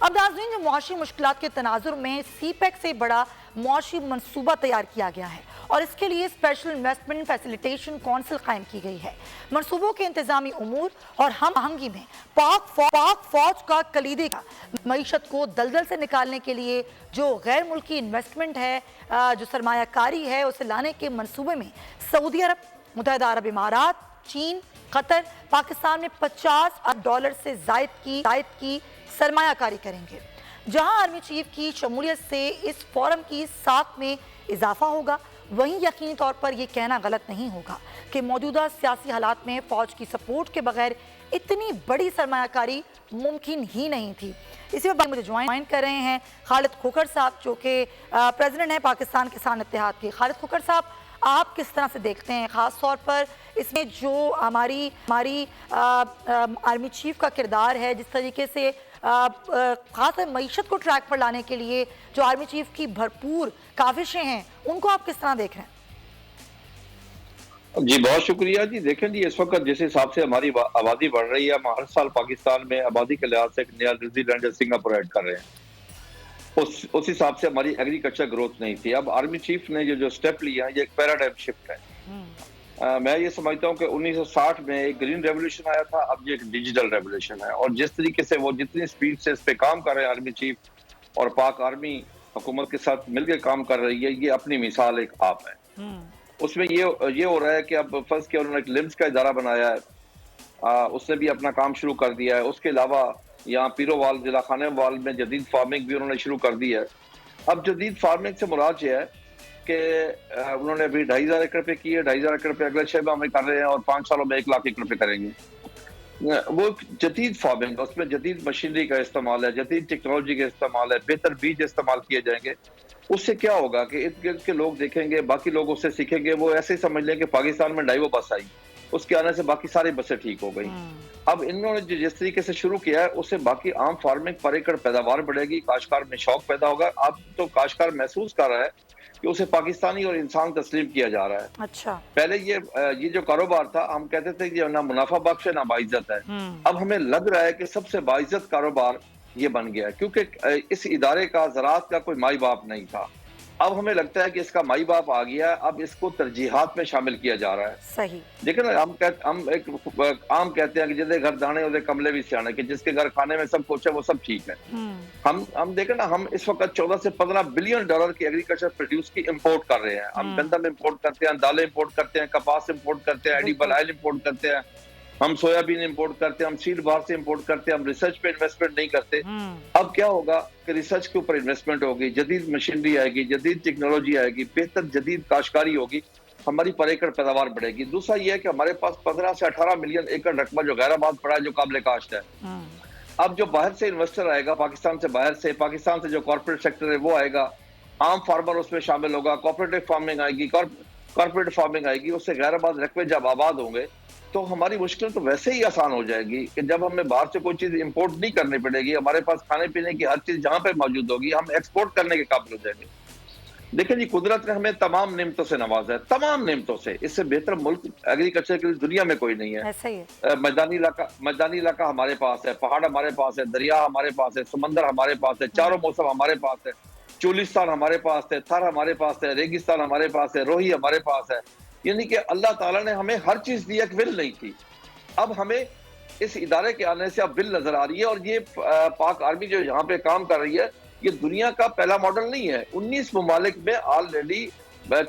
اب ناظرین جو معاشی مشکلات کے تناظر میں سی پیک سے بڑا معاشی منصوبہ تیار کیا گیا ہے اور اس کے لیے اسپیشل انویسٹمنٹ فیسیلیٹیشن کونسل قائم کی گئی ہے۔ منصوبوں کے انتظامی امور اور ہم آہنگی میں پاک فوج کا کلیدی کا معیشت کو دلدل سے نکالنے کے لیے جو غیر ملکی انویسٹمنٹ ہے، جو سرمایہ کاری ہے، اسے لانے کے منصوبے میں سعودی عرب، متحدہ عرب امارات، چین، قطر پاکستان میں $50 ارب سے زائد کی سرمایہ کاری کریں گے، جہاں آرمی چیف کی شمولیت سے اس فورم کی ساکھ میں اضافہ ہوگا۔ وہیں یقینی طور پر یہ کہنا غلط نہیں ہوگا کہ موجودہ سیاسی حالات میں فوج کی سپورٹ کے بغیر اتنی بڑی سرمایہ کاری ممکن ہی نہیں تھی۔ اسی وقت مجھے جوائن کر رہے ہیں خالد کھوکھر صاحب، جو کہ پریزیڈنٹ ہیں پاکستان کسان اتحاد کے۔ خالد کھوکھر صاحب، آپ کس طرح سے دیکھتے ہیں خاص طور پر اس میں جو ہماری آرمی چیف کا کردار ہے، جس طریقے سے خاص معیشت کو ٹریک پر لانے کے لیے جو آرمی چیف کی بھرپور کاوشیں ہیں، ان کو آپ کس طرح دیکھ رہے ہیں؟ جی بہت شکریہ جی۔ دیکھیں جی، اس وقت جس حساب سے ہماری آبادی بڑھ رہی ہے، ہم ہر سال پاکستان میں آبادی کے لحاظ سے ایک نیا نیوزی لینڈ یا سنگاپور ایڈ کر رہے ہیں۔ اس حساب سے ہماری ایگریکلچر گروتھ نہیں تھی۔ اب آرمی چیف نے جو سٹیپ لیا یہ ایک پیراڈائم شفٹ ہے۔ میں یہ سمجھتا ہوں کہ 1960 میں ایک گرین ریولوشن آیا تھا، اب یہ ایک ڈیجیٹل ریولوشن ہے، اور جس طریقے سے وہ جتنی سپیڈ سے اس پہ کام کر رہے ہیں آرمی چیف اور پاک آرمی حکومت کے ساتھ مل کے کام کر رہی ہے، یہ اپنی مثال ایک آپ ہے۔ اس میں یہ ہو رہا ہے کہ اب فرض کیا انہوں نے ایک لمس کا ادارہ بنایا ہے، اس نے بھی اپنا کام شروع کر دیا ہے۔ اس کے علاوہ یہاں پیرو وال ضلع خانے وال میں جدید فارمنگ بھی انہوں نے شروع کر دی ہے۔ اب جدید فارمنگ سے مراد یہ ہے کہ انہوں نے ابھی 2500 ایکڑ پہ کی ہے، 2500 ایکڑ پہ اگلے 6 ماہ میں کر رہے ہیں، اور 5 سالوں میں 1 لاکھ ایکڑ پہ کریں گے۔ وہ جدید فارمنگ، اس میں جدید مشینری کا استعمال ہے، جدید ٹیکنالوجی کا استعمال ہے، بہتر بیج استعمال کیے جائیں گے۔ اس سے کیا ہوگا کہ ارد گرد کے لوگ دیکھیں گے، باقی لوگ اس سے سیکھیں گے، وہ ایسے ہی سمجھ لیں کہ پاکستان میں ڈائیو بس آئی، اس کے آنے سے باقی ساری بسیں ٹھیک ہو گئی۔ اب انہوں نے جس طریقے سے شروع کیا ہے، اس سے باقی عام فارمنگ پر ایکڑ پیداوار بڑھے گی، کاشتکار میں شوق پیدا ہوگا۔ اب تو کاشتکار محسوس کر رہا ہے کہ اسے پاکستانی اور انسان تسلیم کیا جا رہا ہے۔ اچھا، پہلے یہ جو کاروبار تھا، ہم کہتے تھے کہ نہ منافع بخش ہے نہ باعزت ہے۔ اب ہمیں لگ رہا ہے کہ سب سے باعزت کاروبار یہ بن گیا ہے، کیونکہ اس ادارے کا زراعت کا کوئی مائی باپ نہیں تھا۔ اب ہمیں لگتا ہے کہ اس کا مائی باپ آ گیا، اب اس کو ترجیحات میں شامل کیا جا رہا ہے۔ صحیح۔ دیکھیں نا، ہم ایک عام کہتے ہیں کہ جدے گھر دانے ادے کملے بھی سیانے، کہ جس کے گھر کھانے میں سب کچھ ہے وہ سب ٹھیک ہے۔ ہم دیکھیں نا، ہم اس وقت 14 سے 15 بلین ڈالر کی ایگریکلچر پروڈیوس کی امپورٹ کر رہے ہیں۔ ہم گندم امپورٹ کرتے ہیں، دالیں امپورٹ کرتے ہیں، کپاس امپورٹ کرتے ہیں، ایڈیبل آئل امپورٹ کرتے ہیں، ہم سویا بین امپورٹ کرتے ہیں، ہم سیڈ باہر سے امپورٹ کرتے ہیں، ہم ریسرچ پہ انویسٹمنٹ نہیں کرتے۔ اب کیا ہوگا کہ ریسرچ کے اوپر انویسٹمنٹ ہوگی، جدید مشینری آئے گی، جدید ٹیکنالوجی آئے گی، بہتر جدید کاشتکاری ہوگی، ہماری پر ایکڑ پیداوار بڑھے گی۔ دوسرا یہ ہے کہ ہمارے پاس 15 سے 18 ملین ایکڑ رقبہ جو غیر آباد پڑا ہے، جو قابل کاشت ہے۔ اب جو باہر سے انویسٹر آئے گا، پاکستان سے جو کارپوریٹ سیکٹر ہے وہ آئے گا، عام فارمر اس میں شامل ہوگا، کوآپریٹو فارمنگ آئے گی، کارپوریٹ فارمنگ آئے گی، اس سے غیر آباد رقبے جب آباد ہوں گے تو ہماری مشکل تو ویسے ہی آسان ہو جائے گی کہ جب ہمیں باہر سے کوئی چیز امپورٹ نہیں کرنی پڑے گی، ہمارے پاس کھانے پینے کی ہر چیز جہاں پہ موجود ہوگی، ہم ایکسپورٹ کرنے کے قابل ہو جائیں گے۔ دیکھیں جی، قدرت نے ہمیں تمام نعمتوں سے نوازا ہے، تمام نعمتوں سے۔ اس سے بہتر ملک ایگریکلچر کے لیے دنیا میں کوئی نہیں ہے۔ میدانی علاقہ ہمارے پاس ہے، پہاڑ ہمارے پاس ہے، دریا ہمارے پاس ہے، سمندر ہمارے پاس ہے، چاروں موسم ہمارے پاس ہے، چولستان ہمارے پاس ہے، تھر ہمارے پاس ہے، ریگستان ہمارے پاس ہے، روہی ہمارے پاس ہے۔ یعنی کہ اللہ تعالیٰ نے ہمیں ہر چیز دی، ایک ول نہیں تھی۔ اب ہمیں اس ادارے کے آنے سے اب ول نظر آ رہی ہے، اور یہ پاک آرمی جو یہاں پہ کام کر رہی ہے، یہ دنیا کا پہلا ماڈل نہیں ہے۔ 19 ممالک میں آلریڈی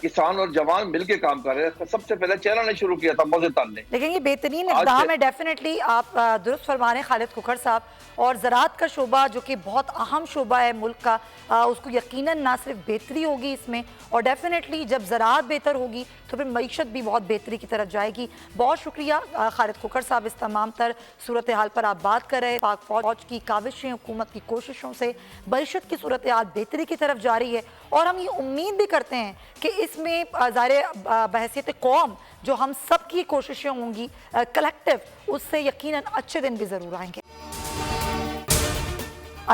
کسان اور جوان مل کے کام کر رہے ہیں۔ سب سے پہلے چائنا نے شروع کیا تھا، موزتان نے۔ لیکن یہ بہترین اقدام ہے، ڈیفینیٹلی آپ درست فرما رہے ہیں خالد کھوکھر صاحب۔ اور زراعت کا شعبہ جو کہ بہت اہم شعبہ ہے ملک کا، اس کو یقیناً نہ صرف بہتری ہوگی اس میں، اور ڈیفینیٹلی جب زراعت بہتر ہوگی تو پھر معیشت بھی بہت بہتری کی طرف جائے گی۔ بہت شکریہ خالد کھوکھر صاحب، اس تمام تر صورتحال پر آپ بات کر رہے ہیں۔ پاک فوج کی کاوشیں، حکومت کی کوششوں سے معیشت کی صورتحال بہتری کی طرف جا رہی ہے، اور ہم یہ امید بھی کرتے ہیں کہ اس میں ظاہر بحیثیت قوم جو ہم سب کی کوششیں ہوں گی کلیکٹیو، اس سے یقیناً اچھے دن بھی ضرور آئیں گے۔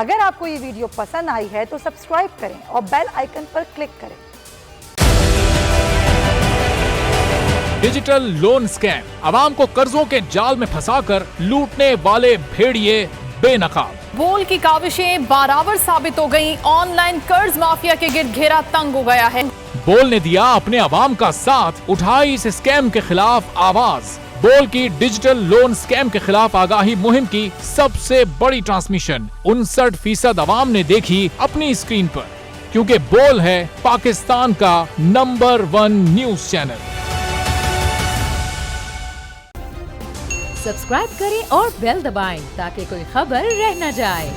اگر آپ کو یہ ویڈیو پسند آئی ہے تو سبسکرائب کریں اور بیل آئیکن پر کلک کریں۔ ڈیجیٹل لون اسکیم، عوام کو قرضوں کے جال میں پھنسا کر لوٹنے والے بھیڑیے بے نقاب۔ بول کی کاوشیں بارآور ثابت ہو گئیں، آن لائن قرض مافیا کے گرد گھیرا تنگ ہو گیا ہے۔ بول نے دیا اپنے عوام کا ساتھ، اٹھائی اس اسکیم کے خلاف آواز۔ بول کی ڈیجیٹل لون سکیم کے خلاف آگاہی مہم کی سب سے بڑی ٹرانسمیشن 59% عوام نے دیکھی اپنی اسکرین پر، کیونکہ بول ہے پاکستان کا نمبر 1 نیوز چینل۔ سبسکرائب کریں اور بیل دبائیں تاکہ کوئی خبر رہ نہ جائے۔